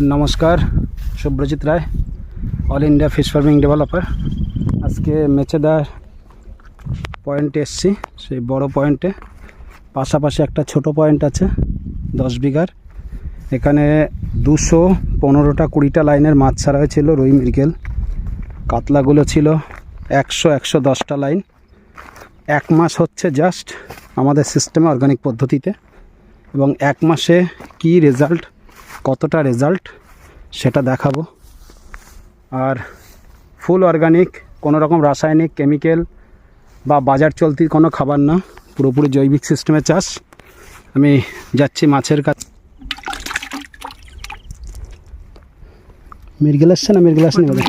নমস্কার, Subhrajit Roy, all India fish farming developer. আজকে মেচেদার পয়েন্টে এসছি। সেই বড় পয়েন্টে পাশাপাশি একটা ছোট পয়েন্ট আছে 10 বিঘার। এখানে 215টা 20টা লাইনের মাছ ছাড়া হয়েছিল। রুই, মৃগেল, কাতলাগুলো ছিল 100-110টা লাইন। 1 মাস হচ্ছে জাস্ট আমাদের সিস্টেমে, অর্গানিক পদ্ধতিতে, এবং 1 মাসে কি রেজাল্ট, কতটা রেজাল্ট সেটা দেখাবো। আর ফুল অর্গানিক, কোনো রকম রাসায়নিক, কেমিক্যাল বা বাজার চলতি কোনো খাবার না, পুরোপুরি জৈবিক সিস্টেমে চাষ। আমি যাচ্ছি মাছের কাছে। মৃগেল আসছে না? মৃগেল আসেনি বোধ হয়।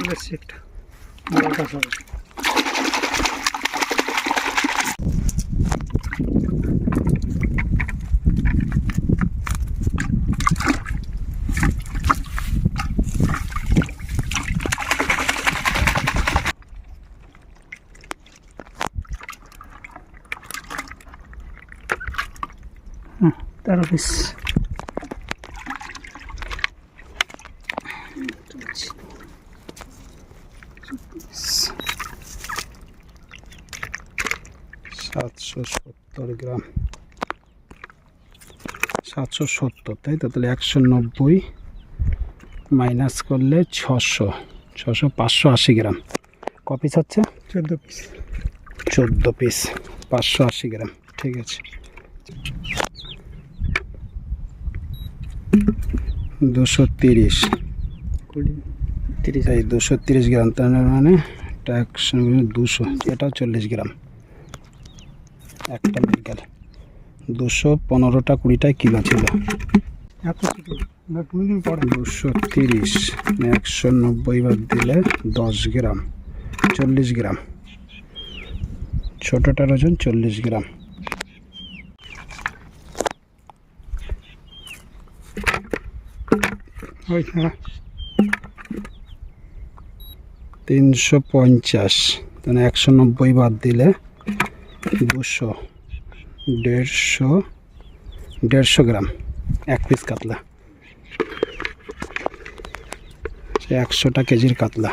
13 পিস। গ্রাম 770, তাই তো? তাহলে 190 মাইনাস করলে 600, 580 গ্রাম। ক পিস হচ্ছে? 14 পিস। 14 পিস 580 গ্রাম, ঠিক আছে। 230, এই 230 গ্রাম, তার মানে এটা 200, এটাও 40 গ্রাম। একটা মৃগেল 215টা 20টায় কিলো ছিল। 230 190 বাদ দিলে 10 গ্রাম, 40 গ্রাম। ছোটোটার ওজন 40 গ্রাম। হ্যাঁ, 350, তাহলে 190 বাদ দিলে 200, 150 গ্রাম। 1 পিস কাতলা, 100টা কেজির কাতলা।